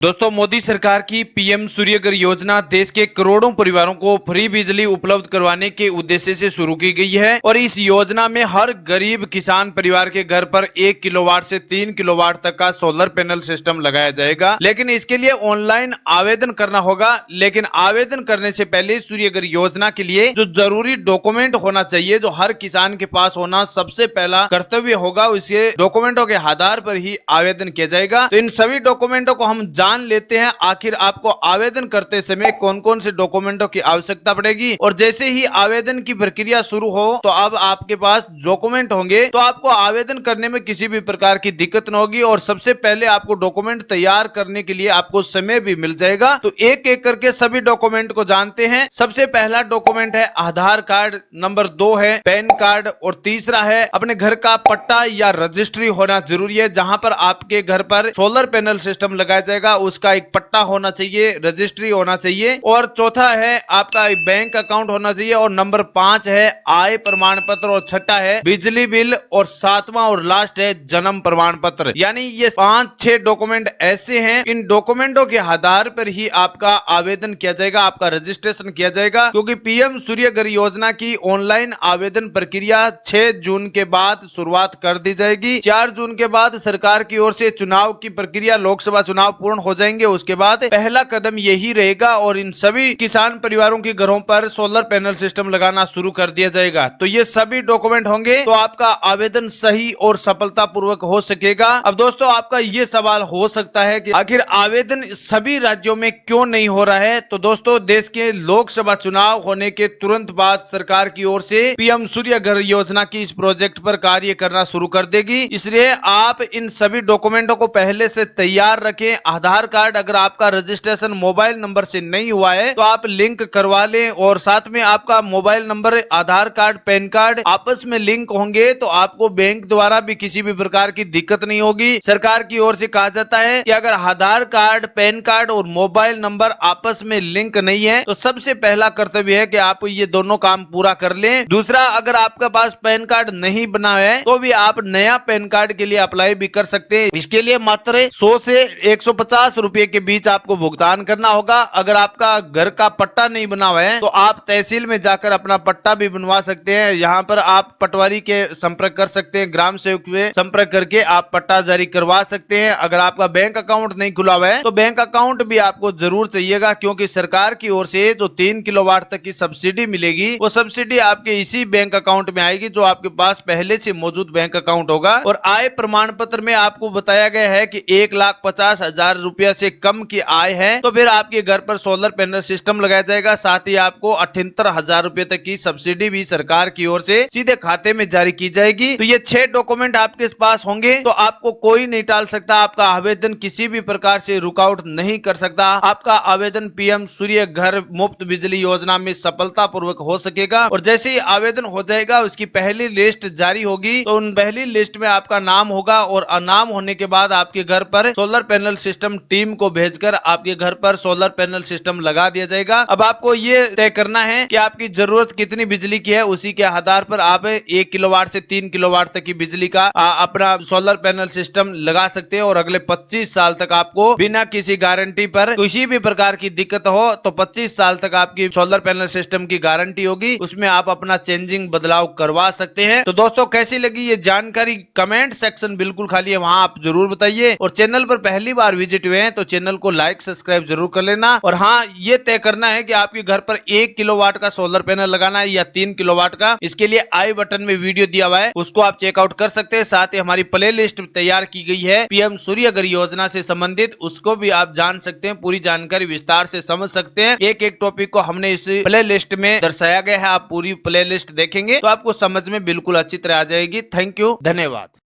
दोस्तों, मोदी सरकार की पीएम सूर्यघर योजना देश के करोड़ों परिवारों को फ्री बिजली उपलब्ध करवाने के उद्देश्य से शुरू की गई है और इस योजना में हर गरीब किसान परिवार के घर पर 1 किलोवाट से 3 किलोवाट तक का सोलर पैनल सिस्टम लगाया जाएगा। लेकिन इसके लिए ऑनलाइन आवेदन करना होगा। लेकिन आवेदन करने से पहले सूर्यघर योजना के लिए जो जरूरी डॉक्यूमेंट होना चाहिए, जो हर किसान के पास होना सबसे पहला कर्तव्य होगा, उसे डॉक्यूमेंटों के आधार पर ही आवेदन किया जाएगा। तो इन सभी डॉक्यूमेंटों को हम जान लेते हैं आखिर आपको आवेदन करते समय कौन कौन से डॉक्यूमेंटों की आवश्यकता पड़ेगी। और जैसे ही आवेदन की प्रक्रिया शुरू हो तो अब आपके पास डॉक्यूमेंट होंगे तो आपको आवेदन करने में किसी भी प्रकार की दिक्कत न होगी। और सबसे पहले आपको डॉक्यूमेंट तैयार करने के लिए आपको समय भी मिल जाएगा। तो एक एक करके सभी डॉक्यूमेंट को जानते हैं। सबसे पहला डॉक्यूमेंट है आधार कार्ड, नंबर 2 है पैन कार्ड और तीसरा है अपने घर का पट्टा या रजिस्ट्री होना जरूरी है। जहां पर आपके घर पर सोलर पैनल सिस्टम लगाया जाएगा उसका एक पट्टा होना चाहिए, रजिस्ट्री होना चाहिए। और चौथा है आपका बैंक अकाउंट होना चाहिए। और नंबर 5 है आय प्रमाण पत्र और छठा है बिजली बिल और सातवां और लास्ट है जन्म प्रमाण पत्र। यानी ये 5-6 डॉक्यूमेंट ऐसे हैं, इन डॉक्यूमेंटों के आधार पर ही आपका आवेदन किया जाएगा, आपका रजिस्ट्रेशन किया जाएगा। क्योंकि पीएम सूर्यघर योजना की ऑनलाइन आवेदन प्रक्रिया 6 जून के बाद शुरुआत कर दी जाएगी। 4 जून के बाद सरकार की ओर से चुनाव की प्रक्रिया, लोकसभा चुनाव पूर्ण हो जाएंगे, उसके बाद पहला कदम यही रहेगा और इन सभी किसान परिवारों के घरों पर सोलर पैनल सिस्टम लगाना शुरू कर दिया जाएगा। तो ये सभी डॉक्यूमेंट होंगे तो आपका आवेदन सही और सफलतापूर्वक हो सकेगा। अब दोस्तों, आपका ये सवाल हो सकता है कि आखिर आवेदन सभी राज्यों में क्यों नहीं हो रहा है। तो दोस्तों, देश के लोकसभा चुनाव होने के तुरंत बाद सरकार की ओर से पीएम सूर्यघर योजना की इस प्रोजेक्ट पर कार्य करना शुरू कर देगी। इसलिए आप इन सभी डॉक्यूमेंटों को पहले से तैयार रखें। आधार कार्ड अगर आपका रजिस्ट्रेशन मोबाइल नंबर से नहीं हुआ है तो आप लिंक करवा लें। और साथ में आपका मोबाइल नंबर, आधार कार्ड, पैन कार्ड आपस में लिंक होंगे तो आपको बैंक द्वारा भी किसी भी प्रकार की दिक्कत नहीं होगी। सरकार की ओर से कहा जाता है कि अगर आधार कार्ड, पैन कार्ड और मोबाइल नंबर आपस में लिंक नहीं है तो सबसे पहला कर्तव्य है कि आप ये दोनों काम पूरा कर लें। दूसरा, अगर आपके पास पैन कार्ड नहीं बना है तो भी आप नया पैन कार्ड के लिए अप्लाई भी कर सकते हैं। इसके लिए मात्र 100 से 150 रुपए के बीच आपको भुगतान करना होगा। अगर आपका घर का पट्टा नहीं बना हुआ है तो आप तहसील में जाकर अपना पट्टा भी बनवा सकते हैं। यहाँ पर आप पटवारी के संपर्क कर सकते हैं, ग्राम सेवक से संपर्क करके आप पट्टा जारी करवा सकते हैं। अगर आपका बैंक अकाउंट नहीं खुला हुआ है तो बैंक अकाउंट भी आपको जरूर चाहिएगा, क्योंकि सरकार की ओर से जो 3 किलोवाट तक की सब्सिडी मिलेगी वो सब्सिडी आपके इसी बैंक अकाउंट में आएगी जो आपके पास पहले से मौजूद बैंक अकाउंट होगा। और आय प्रमाण पत्र में आपको बताया गया है कि 1,50,000 रुपया से कम की आय है तो फिर आपके घर पर सोलर पैनल सिस्टम लगाया जाएगा। साथ ही आपको 78,000 रुपए तक की सब्सिडी भी सरकार की ओर से सीधे खाते में जारी की जाएगी। तो ये 6 डॉक्यूमेंट आपके पास होंगे तो आपको कोई नहीं टाल सकता, आपका आवेदन किसी भी प्रकार से रुकावट नहीं कर सकता। आपका आवेदन पीएम सूर्यघर मुफ्त बिजली योजना में सफलतापूर्वक हो सकेगा। और जैसे ही आवेदन हो जाएगा उसकी पहली लिस्ट जारी होगी तो उन पहली लिस्ट में आपका नाम होगा और नाम होने के बाद आपके घर पर सोलर पैनल सिस्टम टीम को भेजकर आपके घर पर सोलर पैनल सिस्टम लगा दिया जाएगा। अब आपको ये तय करना है कि आपकी जरूरत कितनी बिजली की है, उसी के आधार पर आप 1 किलोवाट से 3 किलोवाट तक की बिजली का अपना सोलर पैनल सिस्टम लगा सकते हैं। और अगले 25 साल तक आपको बिना किसी गारंटी पर किसी भी प्रकार की दिक्कत हो तो 25 साल तक आपकी सोलर पैनल सिस्टम की गारंटी होगी, उसमें आप अपना चेंजिंग बदलाव करवा सकते हैं। तो दोस्तों, कैसी लगी ये जानकारी? कमेंट सेक्शन बिल्कुल खाली है, वहां आप जरूर बताइए। और चैनल पर पहली बार विजिट हुए हैं तो चैनल को लाइक सब्सक्राइब जरूर कर लेना। और हाँ, ये तय करना है कि आपके घर पर 1 किलोवाट का सोलर पैनल लगाना है या 3 किलोवाट का। इसके लिए आई बटन में वीडियो दिया हुआ है, उसको आप चेकआउट कर सकते हैं। साथ ही हमारी प्ले लिस्ट तैयार की गई है पीएम सूर्यघर योजना से संबंधित, उसको भी आप जान सकते हैं, पूरी जानकारी विस्तार से समझ सकते हैं। एक एक टॉपिक को हमने इस प्ले लिस्ट में दर्शाया गया है। आप पूरी प्ले लिस्ट देखेंगे तो आपको समझ में बिल्कुल अच्छी तरह आ जाएगी। थैंक यू, धन्यवाद।